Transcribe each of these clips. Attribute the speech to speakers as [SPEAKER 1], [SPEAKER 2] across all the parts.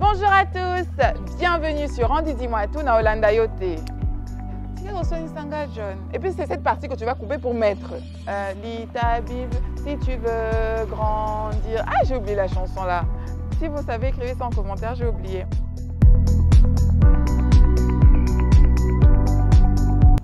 [SPEAKER 1] Bonjour à tous, bienvenue sur Andy Dis-moi tout na Olanda Yote. Et puis c'est cette partie que tu vas couper pour mettre. Lis ta Bible si tu veux grandir. Ah, j'ai oublié la chanson là. Si vous savez, écrivez ça en commentaire, j'ai oublié.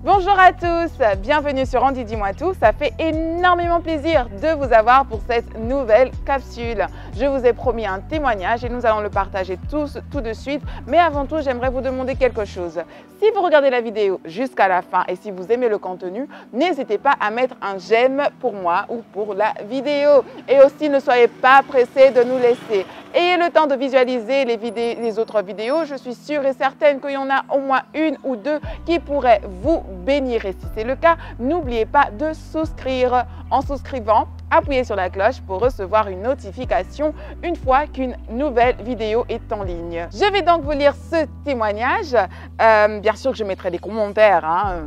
[SPEAKER 1] Bonjour à tous, bienvenue sur Andy Dis-moi tout. Ça fait énormément plaisir de vous avoir pour cette nouvelle capsule. Je vous ai promis un témoignage et nous allons le partager tout de suite. Mais avant tout, j'aimerais vous demander quelque chose. Si vous regardez la vidéo jusqu'à la fin et si vous aimez le contenu, n'hésitez pas à mettre un j'aime pour moi ou pour la vidéo. Et aussi, ne soyez pas pressés de nous laisser. Ayez le temps de visualiser les autres vidéos. Je suis sûre et certaine qu'il y en a au moins une ou deux qui pourraient vous bénir. Et si c'est le cas, n'oubliez pas de souscrire. En souscrivant, appuyez sur la cloche pour recevoir une notification une fois qu'une nouvelle vidéo est en ligne. Je vais donc vous lire ce témoignage. Bien sûr que je mettrai des commentaires, hein,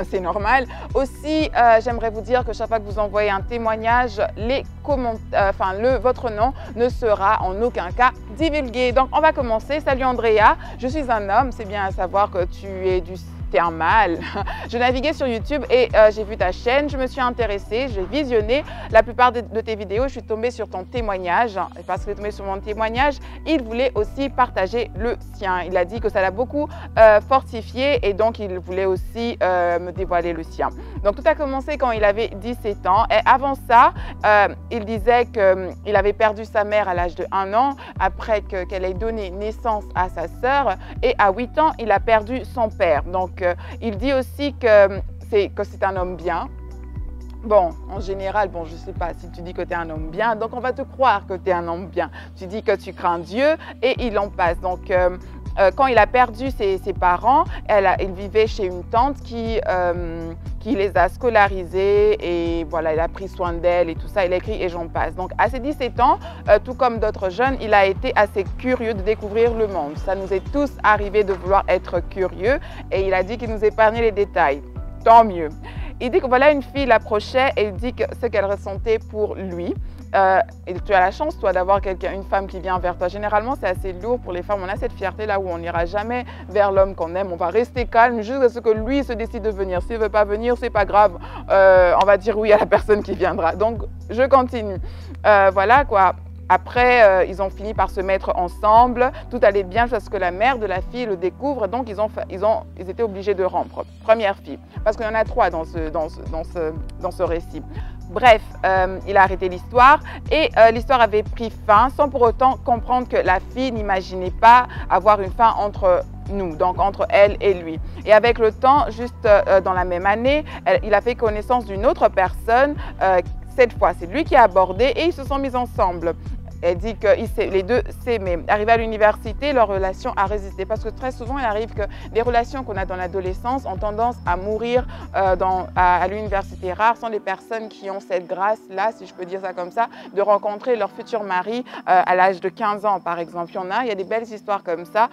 [SPEAKER 1] c'est normal. Aussi, j'aimerais vous dire que chaque fois que vous envoyez un témoignage, votre nom ne sera en aucun cas divulgué. Donc, on va commencer. Salut Andrea, je suis un homme. C'est bien à savoir que tu es un mâle. Je naviguais sur YouTube et j'ai vu ta chaîne, je me suis intéressée, j'ai visionné la plupart de tes vidéos, je suis tombée sur ton témoignage et parce qu'il est tombé sur mon témoignage, il voulait aussi partager le sien. Il a dit que ça l'a beaucoup fortifié et donc il voulait aussi me dévoiler le sien. Donc tout a commencé quand il avait 17 ans et avant ça, il disait qu'il avait perdu sa mère à l'âge de 1 an après qu'elle ait donné naissance à sa sœur et à 8 ans, il a perdu son père. Donc il dit aussi que c'est un homme bien. Bon, en général, bon, je ne sais pas si tu dis que tu es un homme bien, donc on va te croire que tu es un homme bien. Tu dis que tu crains Dieu et il en passe. Donc, quand il a perdu ses parents, il vivait chez une tante qui les a scolarisés et voilà, il a pris soin d'elle et tout ça, il a écrit et j'en passe. Donc à ses 17 ans, tout comme d'autres jeunes, il a été assez curieux de découvrir le monde. Ça nous est tous arrivé de vouloir être curieux et il a dit qu'il nous épargnait les détails. Tant mieux. Il dit que voilà, une fille l'approchait et il dit que ce qu'elle ressentait pour lui. Et tu as la chance, toi, d'avoir une femme qui vient vers toi. Généralement, c'est assez lourd pour les femmes. On a cette fierté-là où on n'ira jamais vers l'homme qu'on aime. On va rester calme jusqu'à ce que lui se décide de venir. S'il ne veut pas venir, c'est pas grave. On va dire oui à la personne qui viendra. Donc, je continue. Voilà quoi. Après, ils ont fini par se mettre ensemble. Tout allait bien jusqu'à ce que la mère de la fille le découvre. Donc, ils étaient obligés de rompre. Première fille. Parce qu'il y en a 3 dans ce récit. Bref, il a arrêté l'histoire et l'histoire avait pris fin sans pour autant comprendre que la fille n'imaginait pas avoir une fin entre nous, donc entre elle et lui. Et avec le temps, juste dans la même année, il a fait connaissance d'une autre personne. Cette fois, c'est lui qui a abordé et ils se sont mis ensemble. Elle dit que les deux s'aimaient. Arrivé à l'université, leur relation a résisté parce que très souvent, il arrive que des relations qu'on a dans l'adolescence ont tendance à mourir à l'université. Rares sont les personnes qui ont cette grâce-là, si je peux dire ça comme ça, de rencontrer leur futur mari à l'âge de 15 ans, par exemple. Il y a des belles histoires comme ça.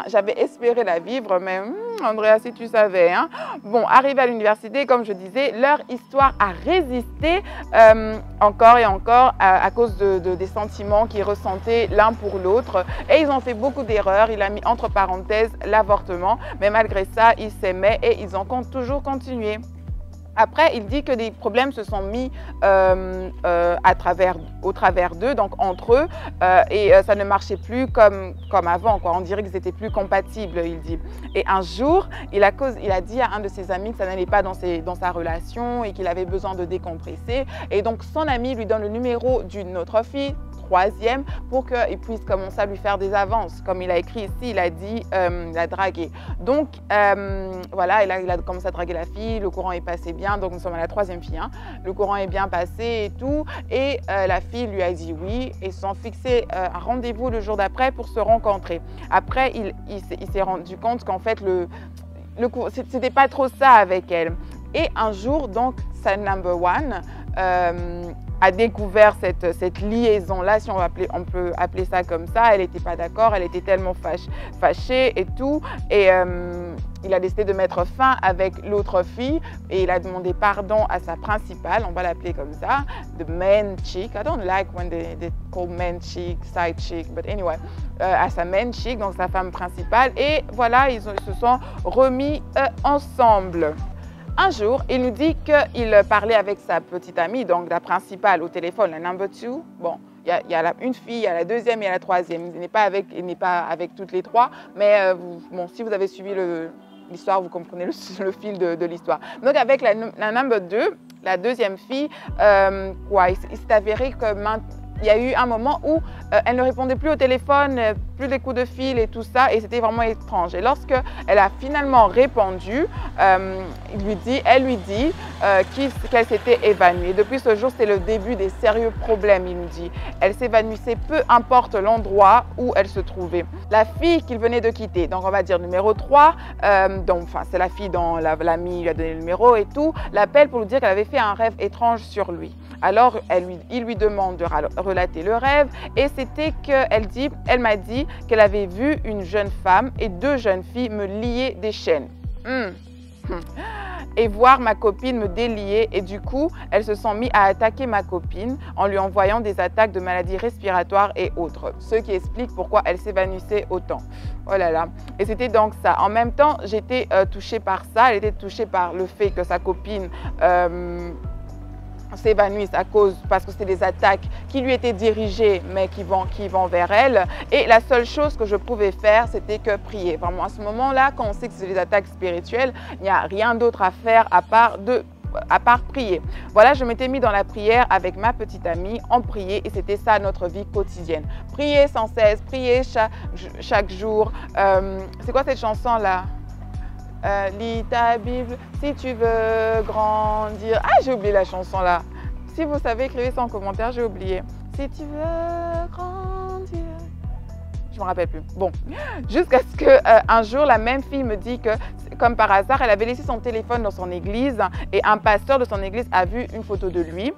[SPEAKER 1] J'avais espéré la vivre, mais Andrea, si tu savais. Hein. Bon, arrivé à l'université, comme je disais, leur histoire a résisté encore et encore à cause des sentiments qu'ils ressentaient l'un pour l'autre. Et ils ont fait beaucoup d'erreurs. Il a mis entre parenthèses l'avortement, mais malgré ça, ils s'aimaient et ils ont toujours continué. Après, il dit que des problèmes se sont mis au travers d'eux, donc entre eux, et ça ne marchait plus comme avant, quoi. On dirait qu'ils étaient plus compatibles, il dit. Et un jour, il a dit à un de ses amis que ça n'allait pas dans sa relation et qu'il avait besoin de décompresser. Et donc, son ami lui donne le numéro d'une autre fille, 3e, pour qu'il puisse commencer à lui faire des avances. Comme il a écrit ici, il a dit, il a dragué. Donc, voilà, et là, il a commencé à draguer la fille, le courant est passé bien, donc nous sommes à la 3e fille. Hein. Le courant est bien passé et tout, et la fille lui a dit oui, et ils se sont fixés un rendez-vous le jour d'après pour se rencontrer. Après, il s'est rendu compte qu'en fait, c'était pas trop ça avec elle. Et un jour, donc, sa number one, a découvert cette liaison-là, si on peut appeler ça comme ça. Elle n'était pas d'accord, elle était tellement fâchée et tout. Et il a décidé de mettre fin avec l'autre fille et il a demandé pardon à sa principale, on va l'appeler comme ça, the main chick. I don't like when they call main chick, side chick, but anyway, à sa main chick, donc sa femme principale. Et voilà, ils se sont remis ensemble. Un jour, il nous dit qu'il parlait avec sa petite amie, donc la principale au téléphone, la number two. Bon, il y a une fille, il y a la deuxième et la troisième. Il n'est pas avec toutes les trois, mais bon, si vous avez suivi l'histoire, vous comprenez le fil de l'histoire. Donc avec la number 2, la deuxième fille, il s'est avéré que il y a eu un moment où elle ne répondait plus au téléphone, plus les coups de fil et tout ça, et c'était vraiment étrange. Et lorsque elle a finalement répondu, elle lui dit qu'elle s'était évanouie. Et depuis ce jour, c'est le début des sérieux problèmes, il nous dit. Elle s'évanouissait, peu importe l'endroit où elle se trouvait. La fille qu'il venait de quitter, donc on va dire numéro 3, c'est la fille dont l'ami lui a donné le numéro et tout, l'appelle pour lui dire qu'elle avait fait un rêve étrange sur lui. Alors, il lui demande de relater le rêve et c'était qu'elle m'a dit qu'elle avait vu une jeune femme et 2 jeunes filles me lier des chaînes. Et voir ma copine me délier et du coup, elles se sont mis à attaquer ma copine en lui envoyant des attaques de maladies respiratoires et autres. Ce qui explique pourquoi elle s'évanouissait autant. Oh là là. Et c'était donc ça. En même temps, j'étais touchée par ça. Elle était touchée par le fait que sa copine s'évanouissent parce que c'est des attaques qui lui étaient dirigées mais qui vont vers elle. Et la seule chose que je pouvais faire, c'était que prier. Vraiment, à ce moment-là, quand on sait que c'est des attaques spirituelles, il n'y a rien d'autre à faire à part prier. Voilà, je m'étais mis dans la prière avec ma petite amie, on priait et c'était ça notre vie quotidienne. Prier sans cesse, prier chaque jour. C'est quoi cette chanson-là? Lis ta Bible si tu veux grandir. Ah, j'ai oublié la chanson là. Si vous savez, écrivez ça en commentaire, j'ai oublié. Si tu veux grandir. Je ne me rappelle plus. Bon, jusqu'à ce qu'un jour, la même fille me dit que, comme par hasard, elle avait laissé son téléphone dans son église et un pasteur de son église a vu une photo de lui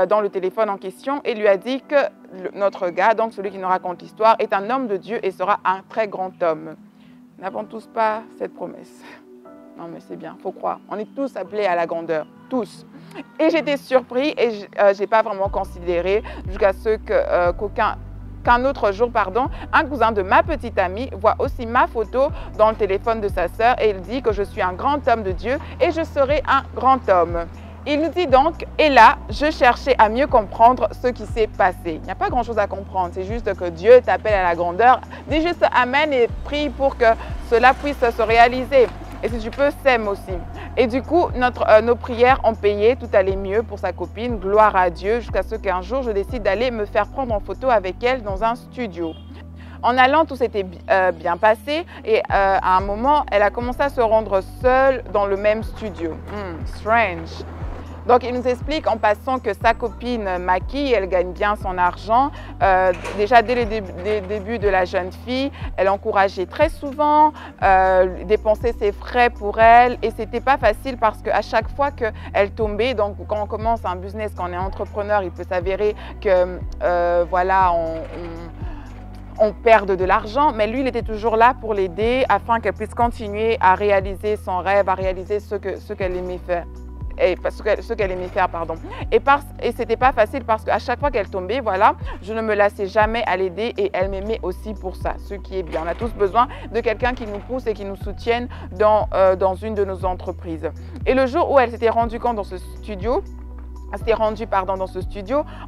[SPEAKER 1] dans le téléphone en question et lui a dit que notre gars, donc celui qui nous raconte l'histoire, est un homme de Dieu et sera un très grand homme. N'avons tous pas cette promesse? Non, mais c'est bien, il faut croire. On est tous appelés à la grandeur, tous. Et j'étais surpris et je n'ai pas vraiment considéré jusqu'à ce qu'un autre jour, un cousin de ma petite amie voit aussi ma photo dans le téléphone de sa sœur et il dit que je suis un grand homme de Dieu et je serai un grand homme. Il nous dit donc, et là, je cherchais à mieux comprendre ce qui s'est passé. Il n'y a pas grand-chose à comprendre, c'est juste que Dieu t'appelle à la grandeur. Dis juste Amen et prie pour que cela puisse se réaliser. Et si tu peux, sème aussi. Et du coup, nos prières ont payé, tout allait mieux pour sa copine, gloire à Dieu, jusqu'à ce qu'un jour, je décide d'aller me faire prendre en photo avec elle dans un studio. En allant, tout s'était bien passé et à un moment, elle a commencé à se rendre seule dans le même studio. Strange. Donc, il nous explique en passant que sa copine maquille, elle gagne bien son argent. Déjà, dès le début de la jeune fille, elle encourageait très souvent, dépenser ses frais pour elle. Et c'était pas facile parce qu'à chaque fois qu'elle tombait, donc quand on commence un business, quand on est entrepreneur, il peut s'avérer que, voilà, on perde de l'argent, mais lui, il était toujours là pour l'aider afin qu'elle puisse continuer à réaliser son rêve, à réaliser ce qu'elle aimait faire. Ce qu'elle aimait faire, pardon. Et c'était pas facile parce qu'à chaque fois qu'elle tombait, voilà, je ne me lassais jamais à l'aider et elle m'aimait aussi pour ça, ce qui est bien. On a tous besoin de quelqu'un qui nous pousse et qui nous soutienne dans une de nos entreprises. Et le jour où elle s'était rendue compte dans ce studio,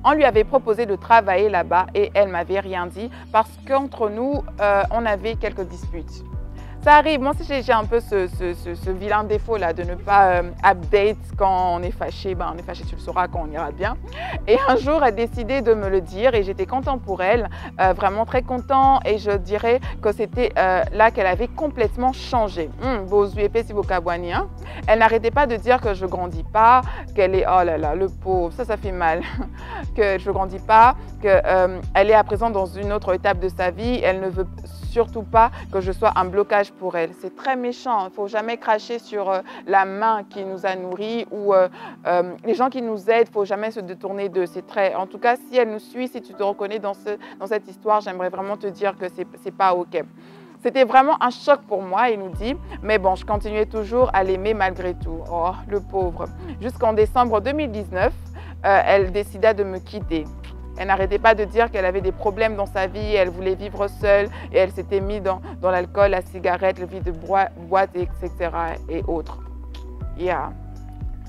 [SPEAKER 1] on lui avait proposé de travailler là-bas et elle m'avait rien dit parce qu'entre nous, on avait quelques disputes. Ça arrive, moi aussi j'ai un peu ce vilain défaut là de ne pas update quand on est fâché. Ben, on est fâché, tu le sauras quand on ira bien. Et un jour, elle a décidé de me le dire et j'étais contente pour elle, vraiment très content. Et je dirais que c'était là qu'elle avait complètement changé. Elle n'arrêtait pas de dire que je ne grandis pas, qu'elle est, oh là là, le pauvre, ça fait mal, que je ne grandis pas, qu'elle est à présent dans une autre étape de sa vie. Elle ne veut surtout pas que je sois un blocage courage pour elle. C'est très méchant. Il ne faut jamais cracher sur la main qui nous a nourris ou les gens qui nous aident. Il ne faut jamais se détourner d'eux. C'est très... En tout cas, si elle nous suit, si tu te reconnais dans cette histoire, j'aimerais vraiment te dire que ce n'est pas OK. C'était vraiment un choc pour moi, il nous dit. Mais bon, je continuais toujours à l'aimer malgré tout. Oh, le pauvre. Jusqu'en décembre 2019, elle décida de me quitter. Elle n'arrêtait pas de dire qu'elle avait des problèmes dans sa vie, elle voulait vivre seule et elle s'était mise dans l'alcool, la cigarette, le vie de boîte, etc. et autres. Yeah,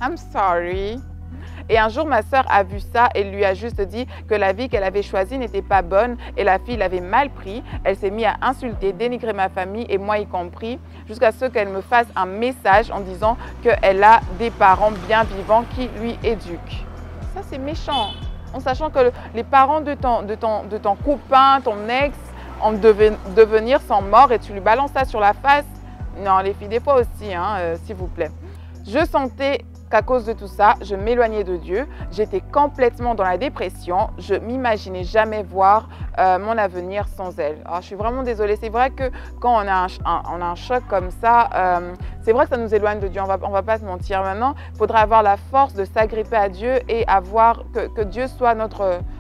[SPEAKER 1] I'm sorry. Et un jour, ma sœur a vu ça et lui a juste dit que la vie qu'elle avait choisie n'était pas bonne et la fille l'avait mal pris. Elle s'est mise à insulter, dénigrer ma famille et moi y compris, jusqu'à ce qu'elle me fasse un message en disant qu'elle a des parents bien vivants qui lui éduquent. Ça, c'est méchant. En sachant que les parents de ton copain, ton ex, en devenir sont morts et tu lui balances ça sur la face. Non, les filles, des fois aussi, hein, s'il vous plaît. Je sentais qu'à cause de tout ça, je m'éloignais de Dieu. J'étais complètement dans la dépression. Je m'imaginais jamais voir mon avenir sans elle. Alors, je suis vraiment désolée. C'est vrai que quand on a un choc comme ça, c'est vrai que ça nous éloigne de Dieu. On va pas se mentir. Maintenant, il faudra avoir la force de s'agripper à Dieu et avoir que Dieu soit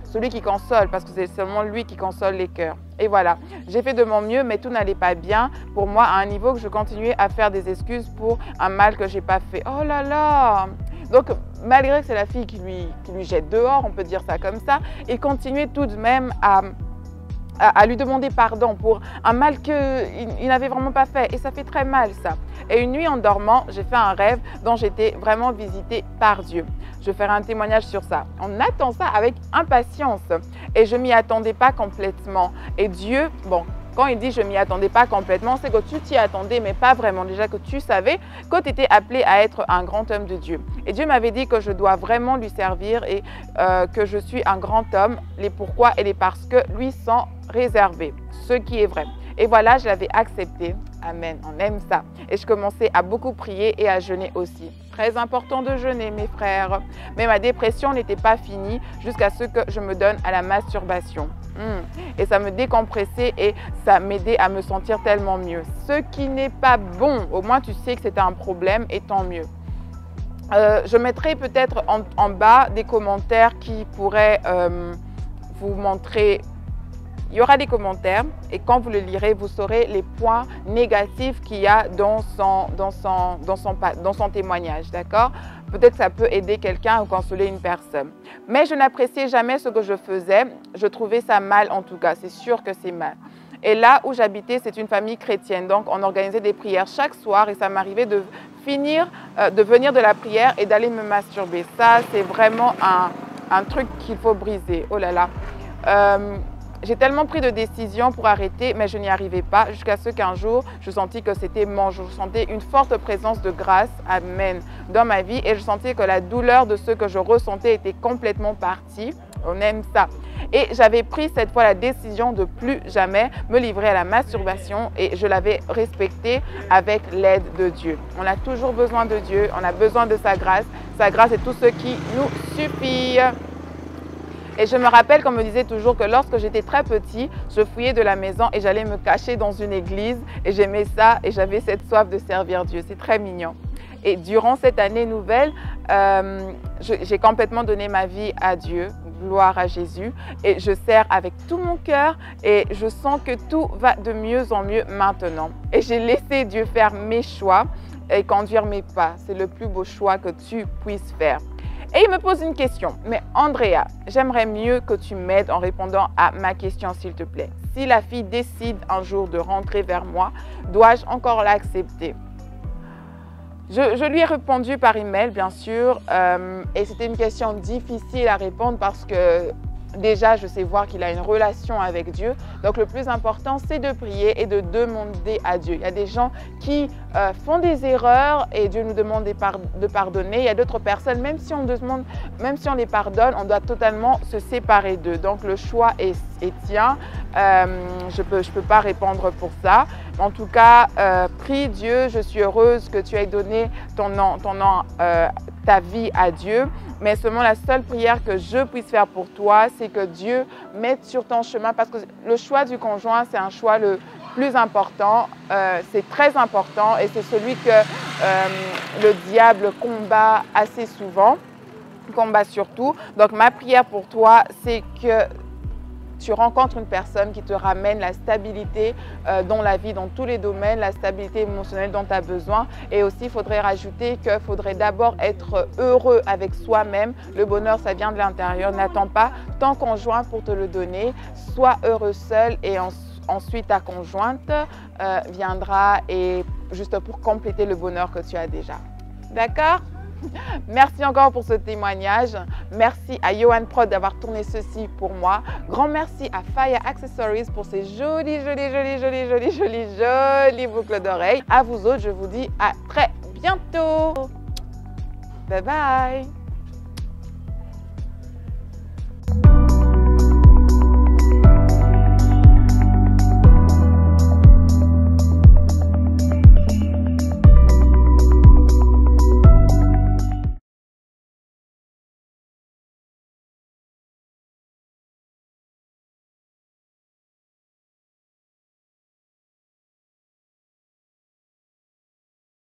[SPEAKER 1] celui qui console, parce que c'est seulement lui qui console les cœurs. Et voilà, j'ai fait de mon mieux, mais tout n'allait pas bien pour moi à un niveau que je continuais à faire des excuses pour un mal que je n'ai pas fait. Oh là là! Donc, malgré que c'est la fille qui lui jette dehors, on peut dire ça comme ça, il continuait tout de même à lui demander pardon pour un mal qu'il n'avait vraiment pas fait. Et ça fait très mal, ça. Et une nuit, en dormant, j'ai fait un rêve dont j'étais vraiment visitée par Dieu. Je ferai un témoignage sur ça. On attend ça avec impatience. Et je ne m'y attendais pas complètement. Et Dieu, bon, quand il dit « je ne m'y attendais pas complètement », c'est que tu t'y attendais, mais pas vraiment. Déjà que tu savais que tu étais appelé à être un grand homme de Dieu. Et Dieu m'avait dit que je dois vraiment lui servir et que je suis un grand homme. Les pourquoi et les parce que lui sont réservés, ce qui est vrai. Et voilà, je l'avais accepté. Amen, on aime ça. Et je commençais à beaucoup prier et à jeûner aussi. Très important de jeûner, mes frères. Mais ma dépression n'était pas finie jusqu'à ce que je me donne à la masturbation. Et ça me décompressait et ça m'aidait à me sentir tellement mieux. Ce qui n'est pas bon, au moins tu sais que c'est un problème et tant mieux. Je mettrai peut-être en bas des commentaires qui pourraient vous montrer. Il y aura des commentaires et quand vous le lirez, vous saurez les points négatifs qu'il y a dans son témoignage, d'accord? Peut-être que ça peut aider quelqu'un ou consoler une personne. Mais je n'appréciais jamais ce que je faisais. Je trouvais ça mal en tout cas, c'est sûr que c'est mal. Et là où j'habitais, c'est une famille chrétienne. Donc, on organisait des prières chaque soir et ça m'arrivait de venir de la prière et d'aller me masturber. Ça, c'est vraiment un truc qu'il faut briser. Oh là là. J'ai tellement pris de décisions pour arrêter, mais je n'y arrivais pas jusqu'à ce qu'un jour, je sentis que c'était mon jour. Je sentais une forte présence de grâce, amen, dans ma vie et je sentais que la douleur de ce que je ressentais était complètement partie. On aime ça. Et j'avais pris cette fois la décision de plus jamais me livrer à la masturbation et je l'avais respectée avec l'aide de Dieu. On a toujours besoin de Dieu, on a besoin de sa grâce. Sa grâce est tout ce qui nous suffit. Et je me rappelle qu'on me disait toujours que lorsque j'étais très petit, je fouillais de la maison et j'allais me cacher dans une église et j'aimais ça et j'avais cette soif de servir Dieu. C'est très mignon. Et durant cette année nouvelle, j'ai complètement donné ma vie à Dieu, gloire à Jésus. Et je sers avec tout mon cœur et je sens que tout va de mieux en mieux maintenant. Et j'ai laissé Dieu faire mes choix et conduire mes pas. C'est le plus beau choix que tu puisses faire. Et il me pose une question. Mais Andrea, j'aimerais mieux que tu m'aides en répondant à ma question, s'il te plaît. Si la fille décide un jour de rentrer vers moi, dois-je encore l'accepter? Je lui ai répondu par email, bien sûr, et c'était une question difficile à répondre parce que déjà, je sais voir qu'il a une relation avec Dieu. Donc, le plus important, c'est de prier et de demander à Dieu. Il y a des gens qui font des erreurs et Dieu nous demande de pardonner. Il y a d'autres personnes, même si on les pardonne, on doit totalement se séparer d'eux. Donc, le choix est tien. Je peux pas répondre pour ça. En tout cas, prie Dieu. Je suis heureuse que tu aies donné ta vie à Dieu. Mais seulement la seule prière que je puisse faire pour toi, c'est que Dieu mette sur ton chemin, parce que le choix du conjoint, c'est un choix plus important, c'est très important et c'est celui que le diable combat assez souvent, combat surtout. Donc ma prière pour toi, c'est que tu rencontres une personne qui te ramène la stabilité dans la vie, dans tous les domaines, la stabilité émotionnelle dont tu as besoin. Et aussi, il faudrait rajouter qu'il faudrait d'abord être heureux avec soi-même. Le bonheur, ça vient de l'intérieur. N'attends pas ton conjoint pour te le donner. Sois heureux seul et ensuite ta conjointe viendra et juste pour compléter le bonheur que tu as déjà. D'accord? Merci encore pour ce témoignage. Merci à Yohan Prod d'avoir tourné ceci pour moi. Grand merci à Faya Accessories pour ces jolies boucles d'oreilles. À vous autres, je vous dis à très bientôt. Bye bye.